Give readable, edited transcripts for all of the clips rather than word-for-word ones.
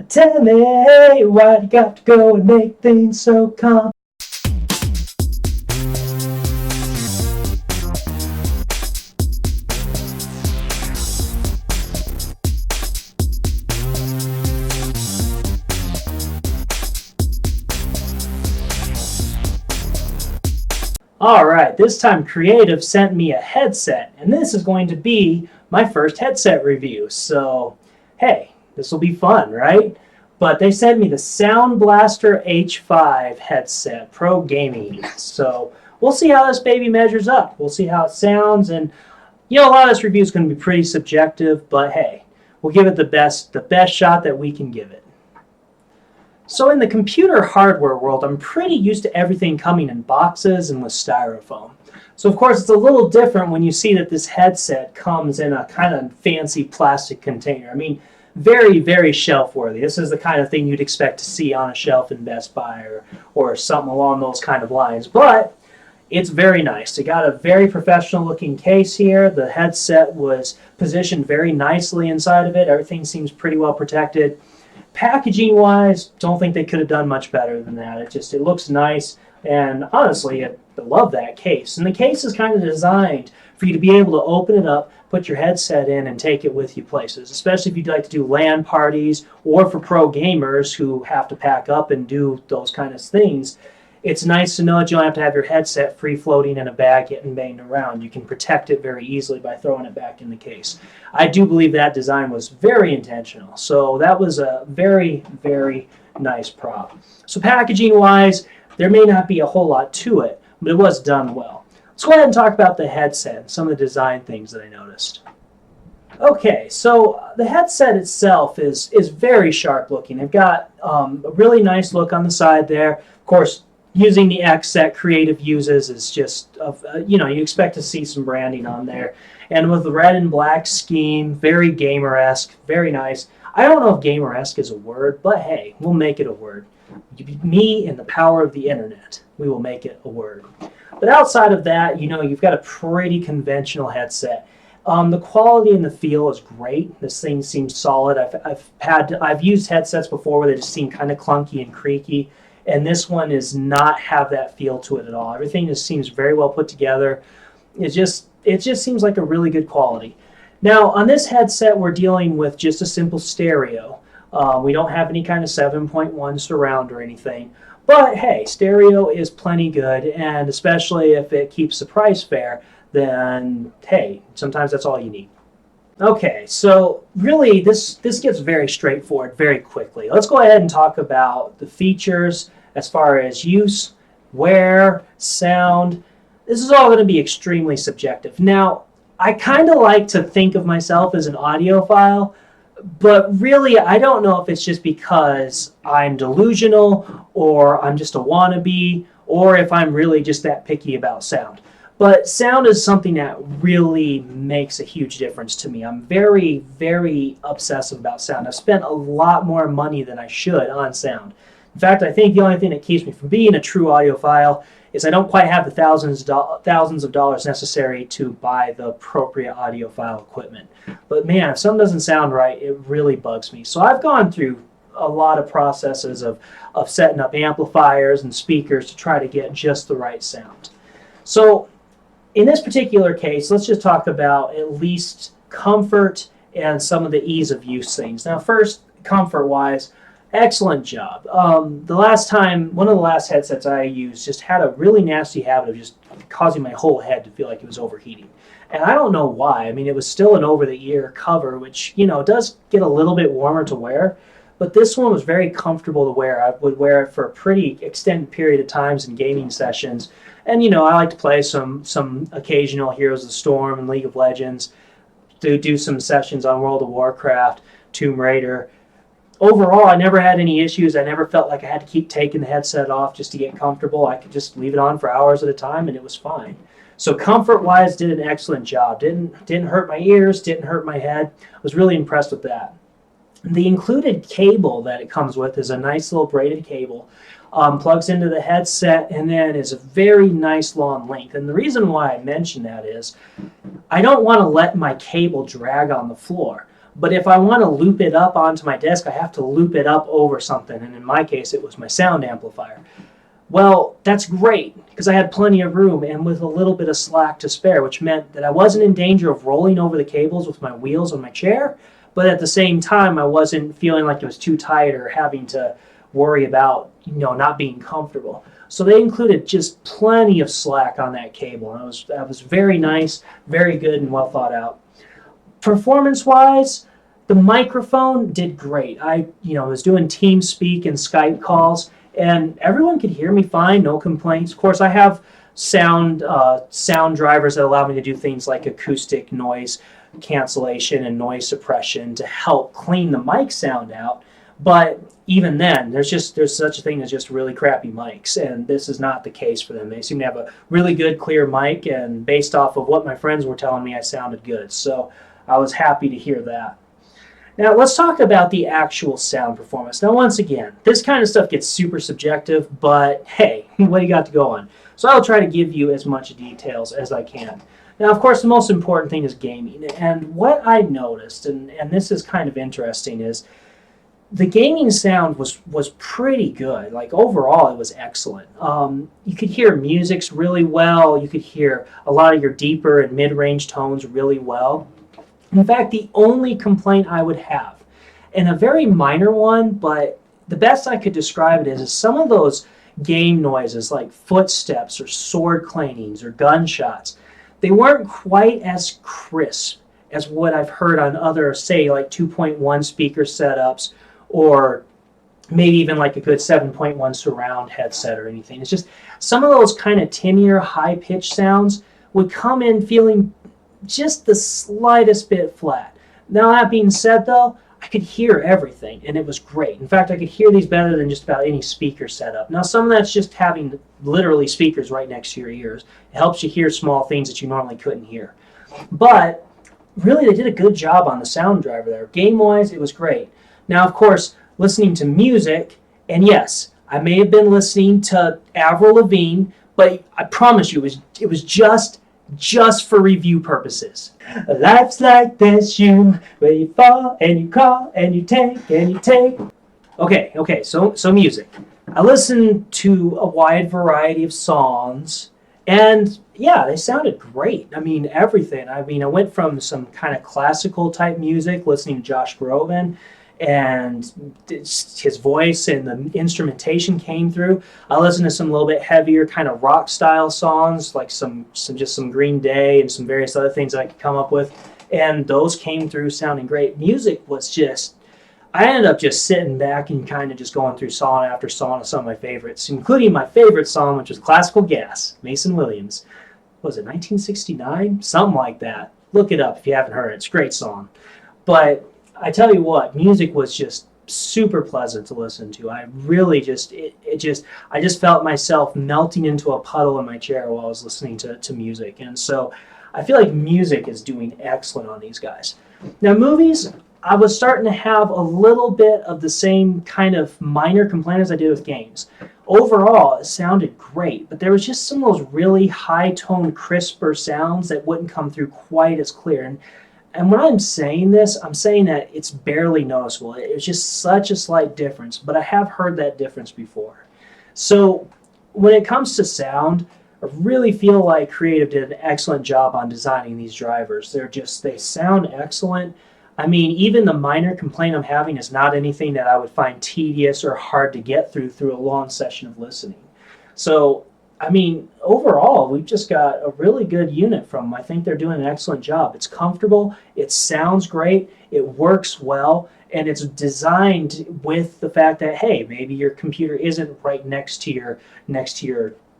Tell me, hey, why you got to go and make things so calm? Alright, this time Creative sent me a headset, and this is going to be my first headset review. So, hey, this will be fun, right? But they sent me the Sound Blaster H5 headset, Pro Gaming. So, we'll see how this baby measures up. We'll see how it sounds, and a lot of this review is going to be pretty subjective, but hey, we'll give it the best shot that we can give it. So in the computer hardware world, I'm pretty used to everything coming in boxes and with styrofoam. So of course it's a little different when you see that this headset comes in a kind of fancy plastic container. I mean, very, very shelf worthy. This is the kind of thing you'd expect to see on a shelf in Best Buy or something along those kind of lines. But it's very nice. It got a very professional looking case here. The headset was positioned very nicely inside of it. Everything seems pretty well protected. Packaging wise, don't think they could have done much better than that. It looks nice, and honestly, I love that case. And the case is kind of designed for you to be able to open it up, put your headset in, and take it with you places, especially if you'd like to do LAN parties or for pro gamers who have to pack up and do those kind of things. It's nice to know that you don't have to have your headset free floating in a bag getting banged around. You can protect it very easily by throwing it back in the case. I do believe that design was very intentional. So that was a very, very nice prop. So packaging wise, there may not be a whole lot to it, but it was done well. Let's go ahead and talk about the headset and some of the design things that I noticed. Okay, so the headset itself is very sharp looking. They've got a really nice look on the side there. Of course, using the X that Creative uses is just, you expect to see some branding on there. And with the red and black scheme, very gamer-esque, very nice. I don't know if gamer-esque is a word, but hey, we'll make it a word. Me and the power of the internet, we will make it a word. But outside of that, you've got a pretty conventional headset. The quality and the feel is great. This thing seems solid. I've used headsets before where they just seem kind of clunky and creaky. And this one does not have that feel to it at all. Everything just seems very well put together. It just seems like a really good quality. Now, on this headset, we're dealing with just a simple stereo. We don't have any kind of 7.1 surround or anything. But hey, stereo is plenty good, and especially if it keeps the price fair, then hey, sometimes that's all you need. Okay, so really this gets very straightforward very quickly. Let's go ahead and talk about the features as far as use, wear, sound. This is all going to be extremely subjective. Now, I kind of like to think of myself as an audiophile, but really I don't know if it's just because I'm delusional or I'm just a wannabe or if I'm really just that picky about sound. But sound is something that really makes a huge difference to me. I'm very, very obsessive about sound. I've spent a lot more money than I should on sound. In fact, I think the only thing that keeps me from being a true audiophile is I don't quite have the thousands of dollars necessary to buy the appropriate audiophile equipment. But man, if something doesn't sound right, it really bugs me. So I've gone through a lot of processes of setting up amplifiers and speakers to try to get just the right sound. So in this particular case, let's just talk about at least comfort and some of the ease of use things. Now first, comfort-wise, excellent job. One of the last headsets I used just had a really nasty habit of just causing my whole head to feel like it was overheating. And I don't know why. I mean, it was still an over-the-ear cover, which, does get a little bit warmer to wear. But this one was very comfortable to wear. I would wear it for a pretty extended period of times in gaming sessions. And, I like to play some occasional Heroes of the Storm and League of Legends, do some sessions on World of Warcraft, Tomb Raider. Overall, I never had any issues. I never felt like I had to keep taking the headset off just to get comfortable. I could just leave it on for hours at a time, and it was fine. So comfort-wise, did an excellent job. Didn't hurt my ears, didn't hurt my head. I was really impressed with that. The included cable that it comes with is a nice little braided cable. Plugs into the headset and then is a very nice long length. And the reason why I mention that is I don't want to let my cable drag on the floor. But if I want to loop it up onto my desk, I have to loop it up over something, and in my case, it was my sound amplifier. Well, that's great, because I had plenty of room and with a little bit of slack to spare, which meant that I wasn't in danger of rolling over the cables with my wheels on my chair, but at the same time, I wasn't feeling like it was too tight or having to worry about, not being comfortable. So they included just plenty of slack on that cable, and that was very nice, very good, and well thought out. Performance-wise, the microphone did great. I was doing TeamSpeak and Skype calls, and everyone could hear me fine, no complaints. Of course, I have sound drivers that allow me to do things like acoustic noise cancellation and noise suppression to help clean the mic sound out. But even then, there's such a thing as just really crappy mics, and this is not the case for them. They seem to have a really good, clear mic, and based off of what my friends were telling me, I sounded good. So I was happy to hear that. Now let's talk about the actual sound performance. Now once again, this kind of stuff gets super subjective, but hey, what do you got to go on? So I'll try to give you as much details as I can. Now of course the most important thing is gaming, and what I noticed, and this is kind of interesting, is the gaming sound was pretty good. Like overall it was excellent. You could hear music really well, you could hear a lot of your deeper and mid-range tones really well. In fact, the only complaint I would have, and a very minor one, but the best I could describe it is some of those game noises like footsteps or sword clangings or gunshots, they weren't quite as crisp as what I've heard on other, say, like 2.1 speaker setups, or maybe even like a good 7.1 surround headset or anything. It's just some of those kind of tinnier, high-pitched sounds would come in feeling just the slightest bit flat. Now that being said though, I could hear everything and it was great. In fact, I could hear these better than just about any speaker setup. Now some of that's just having literally speakers right next to your ears. It helps you hear small things that you normally couldn't hear. But really they did a good job on the sound driver there. Game-wise, it was great. Now of course, listening to music, and yes, I may have been listening to Avril Lavigne, but I promise you it was just for review purposes. Life's like this shoe, where you fall and you crawl and you take and you take. Okay, so music. I listened to a wide variety of songs, and yeah, they sounded great. I mean, everything. I went from some kind of classical type music, listening to Josh Groban, and his voice and the instrumentation came through. I listened to some little bit heavier kind of rock style songs, like some Green Day and some various other things I could come up with, and those came through sounding great. Music was just, I ended up just sitting back and kind of just going through song after song of some of my favorites, including my favorite song, which was Classical Gas, Mason Williams. What was it, 1969? Something like that. Look it up if you haven't heard it. It's a great song. But I tell you what, music was just super pleasant to listen to. I really I just felt myself melting into a puddle in my chair while I was listening to music. And so I feel like music is doing excellent on these guys. Now movies, I was starting to have a little bit of the same kind of minor complaint as I did with games. Overall, it sounded great, but there was just some of those really high-tone, crisper sounds that wouldn't come through quite as clear. And when I'm saying this, I'm saying that it's barely noticeable. It's just such a slight difference, but I have heard that difference before. So when it comes to sound, I really feel like Creative did an excellent job on designing these drivers. They sound excellent. I mean, even the minor complaint I'm having is not anything that I would find tedious or hard to get through a long session of listening. So I mean, overall, we've just got a really good unit from them. I think they're doing an excellent job. It's comfortable, it sounds great, it works well, and it's designed with the fact that, hey, maybe your computer isn't right next to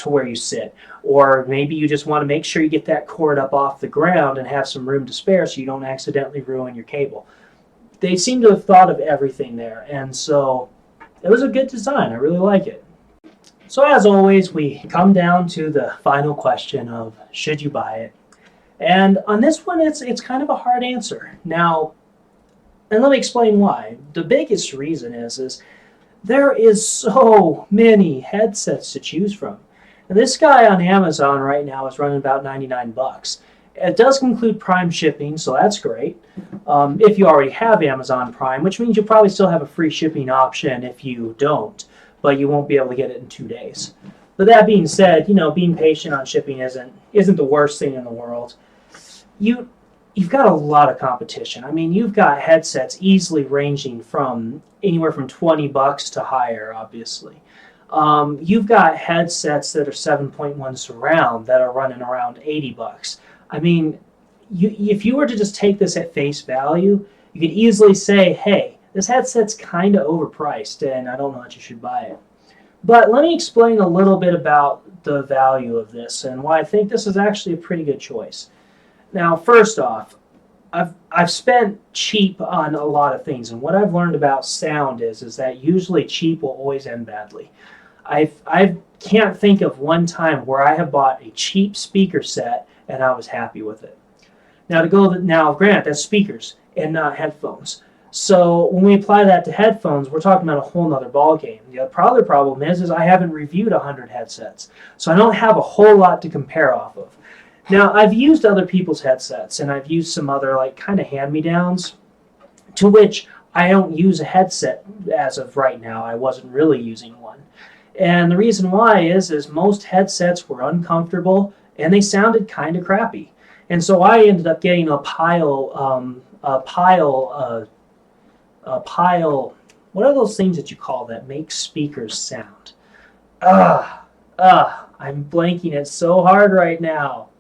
where you sit, or maybe you just want to make sure you get that cord up off the ground and have some room to spare so you don't accidentally ruin your cable. They seem to have thought of everything there, and so it was a good design. I really like it. So as always, we come down to the final question of should you buy it? And on this one, it's kind of a hard answer. Now, and let me explain why. The biggest reason is there is so many headsets to choose from. And this guy on Amazon right now is running about $99. It does include Prime shipping, so that's great. If you already have Amazon Prime, which means you'll probably still have a free shipping option if you don't, but you won't be able to get it in 2 days. But that being said, being patient on shipping isn't the worst thing in the world. You've got a lot of competition. I mean, you've got headsets easily ranging from anywhere from $20 to higher, obviously. You've got headsets that are 7.1 surround that are running around $80. I mean, if you were to just take this at face value, you could easily say, hey, this headset's kind of overpriced and I don't know that you should buy it. But let me explain a little bit about the value of this and why I think this is actually a pretty good choice. Now, first off, I've spent cheap on a lot of things, and what I've learned about sound is that usually cheap will always end badly. I can't think of one time where I have bought a cheap speaker set and I was happy with it. Now, granted, that's speakers and not headphones. So when we apply that to headphones, we're talking about a whole nother ballgame. The other problem is I haven't reviewed 100 headsets, so I don't have a whole lot to compare off of. Now, I've used other people's headsets, and I've used some other kind of hand-me-downs, to which I don't use a headset as of right now. I wasn't really using one. And the reason why is most headsets were uncomfortable, and they sounded kind of crappy. And so I ended up getting a pile, what are those things that you call that make speakers sound? I'm blanking it so hard right now.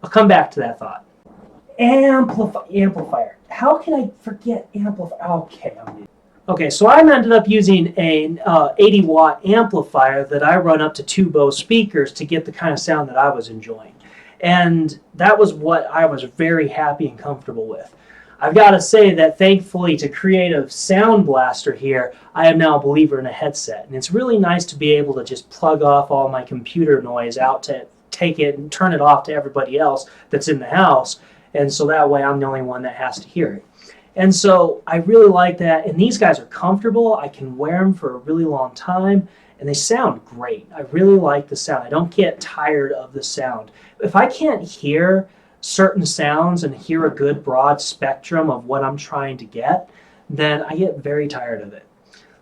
I'll come back to that thought. Amplifier. How can I forget amplifier? Okay, so I ended up using an 80-watt amplifier that I run up to 2 Bose speakers to get the kind of sound that I was enjoying. And that was what I was very happy and comfortable with. I've got to say that thankfully to Creative Sound Blaster here, I am now a believer in a headset. And it's really nice to be able to just plug off all my computer noise out to take it and turn it off to everybody else that's in the house. And so that way I'm the only one that has to hear it. And so I really like that. And these guys are comfortable. I can wear them for a really long time. And they sound great. I really like the sound. I don't get tired of the sound. If I can't hear certain sounds and hear a good broad spectrum of what I'm trying to get, then I get very tired of it.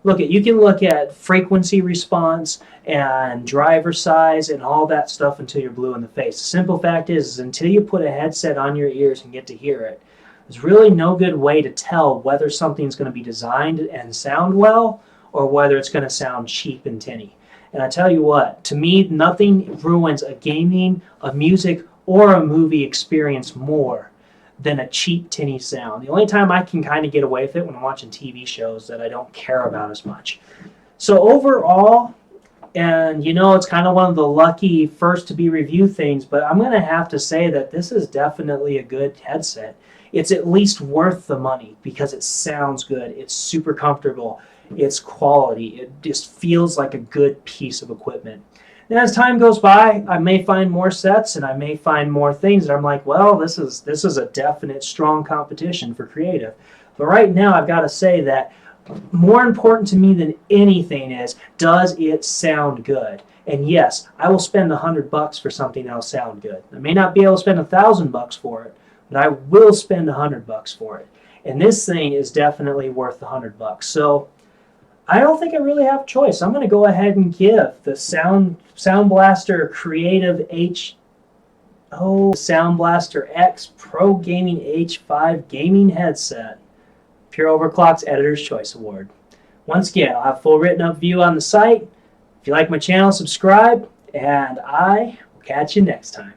You can look at frequency response and driver size and all that stuff until you're blue in the face. The simple fact is until you put a headset on your ears and get to hear it, there's really no good way to tell whether something's going to be designed and sound well or whether it's going to sound cheap and tinny. And I tell you what, to me, nothing ruins a gaming, a music, or a movie experience more than a cheap, tinny sound. The only time I can kind of get away with it when I'm watching TV shows that I don't care about as much. So overall, and it's kind of one of the lucky first to be review things, but I'm going to have to say that this is definitely a good headset. It's at least worth the money because it sounds good, it's super comfortable, it's quality, it just feels like a good piece of equipment. And as time goes by, I may find more sets and I may find more things that I'm like, well, this is a definite strong competition for Creative. But right now, I've got to say that more important to me than anything is, does it sound good? And yes, I will spend $100 for something that'll sound good. I may not be able to spend $1,000 for it, but I will spend $100 for it. And this thing is definitely worth $100. So I don't think I really have a choice. I'm going to go ahead and give the Sound Blaster Creative Sound Blaster X Pro Gaming H5 gaming headset Pure Overclock's Editor's Choice Award. Once again, I'll have a full written up view on the site. If you like my channel, subscribe, and I will catch you next time.